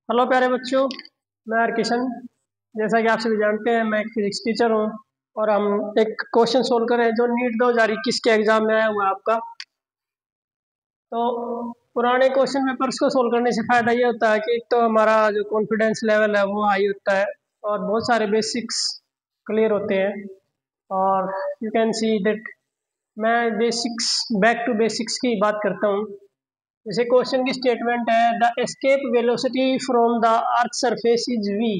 Hello प्यारे बच्चों, मैं हरकिशन। जैसा कि आप सभी जानते हैं, मैं एक फिजिक्स टीचर हूँ और हम एक क्वेश्चन सोल्व कर रहे हैं जो नीट 2021 के एग्जाम में आया हुआ है आपका। तो पुराने क्वेश्चन पेपर्स को सोल्व करने से फ़ायदा ये होता है कि एक तो हमारा जो कॉन्फिडेंस लेवल है वो हाई होता है और बहुत सारे बेसिक्स क्लियर होते हैं। और यू कैन सी दैट मैं बेसिक्स बैक टू बेसिक्स की बात करता हूँ। जैसे क्वेश्चन की स्टेटमेंट है, the escape velocity from the earth surface is V.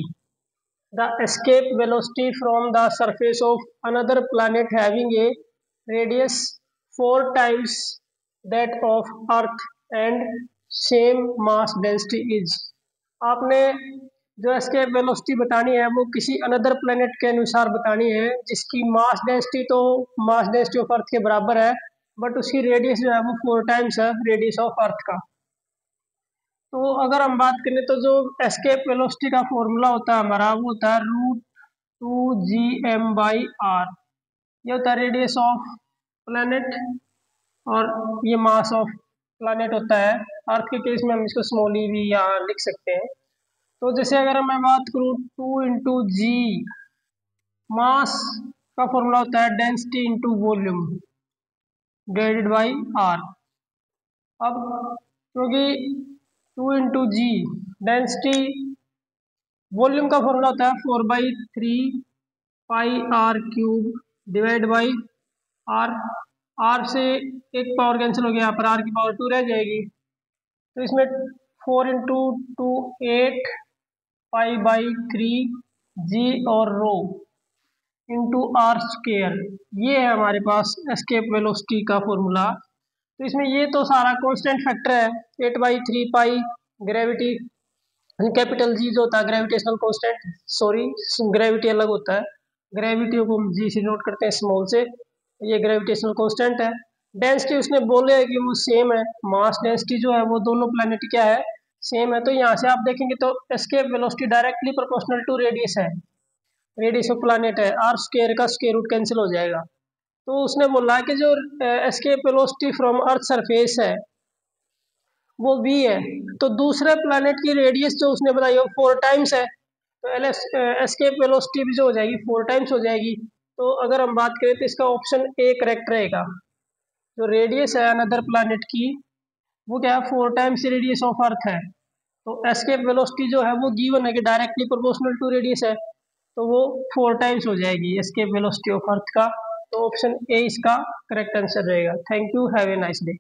The escape velocity from the surface of another planet having a radius 4 times that of Earth and same mass density is। आपने जो escape velocity बतानी है वो किसी another planet के अनुसार बतानी है जिसकी mass density तो mass density of Earth के बराबर है, बट उसकी रेडियस जो है वो 4 टाइम्स है रेडियस ऑफ अर्थ का। तो अगर हम बात करें तो जो एस्केप वेलोसिटी का फॉर्मूला होता है हमारा, वो होता है √2gm/r। ये होता है रेडियस ऑफ प्लैनेट और ये मास ऑफ प्लैनेट होता है। अर्थ के केस में हम इसको स्मॉल ई भी यहाँ लिख सकते हैं। तो जैसे अगर मैं बात करूँ 2 × g, मास का फॉर्मूला होता है density into volume divided by R. अब क्योंकि 2 × g डेंसिटी, वॉल्यूम का फॉर्मूला होता है 4/3 πr³ divide by are. Are से एक पावर कैंसिल हो गया, यहाँ पर आर की पावर 2 रह जाएगी। तो इसमें 4 × 2 8 π/3 g और रो इंटू आर स्क्वेयर, ये है हमारे पास एस्केप वेलोसिटी का फॉर्मूला। तो इसमें ये तो सारा कांस्टेंट फैक्टर है। 8/3 ग्रेविटी, कैपिटल जी जो होता है ग्रेविटेशनल कांस्टेंट, सॉरी ग्रेविटी अलग होता है, ग्रेविटी को हम जी से नोट करते हैं स्मॉल से। ये ग्रेविटेशनल कांस्टेंट है। डेंसिटी उसने बोले है कि वो सेम है, मास डेंसिटी जो है वो दोनों प्लैनेट क्या है, सेम है। तो यहाँ से आप देखेंगे तो escape velocity directly proportional to radius है, रेडियस ऑफ प्लैनेट है, आर स्क्वायर का स्क्वायर रूट कैंसिल हो जाएगा। तो उसने बोला है कि जो escape velocity from earth surface है वो v है। तो दूसरे प्लैनेट की रेडियस जो उसने बताई वो 4 टाइम्स है, तो एस्केप वेलोसिटी भी जो हो जाएगी 4 टाइम्स हो जाएगी। तो अगर हम बात करें तो इसका ऑप्शन ए करेक्ट रहेगा। जो रेडियस है अनदर प्लैनेट की वो क्या है, 4 टाइम्स रेडियस ऑफ अर्थ है। तो एस्केप वेलोसिटी जो है वो गिवन है कि डायरेक्टली प्रोपोर्शनल टू रेडियस है, तो वो 4 टाइम्स हो जाएगी एस्केप वेलोसिटी ऑफ अर्थ का। तो ऑप्शन ए इसका करेक्ट आंसर रहेगा। Thank you, have a nice day.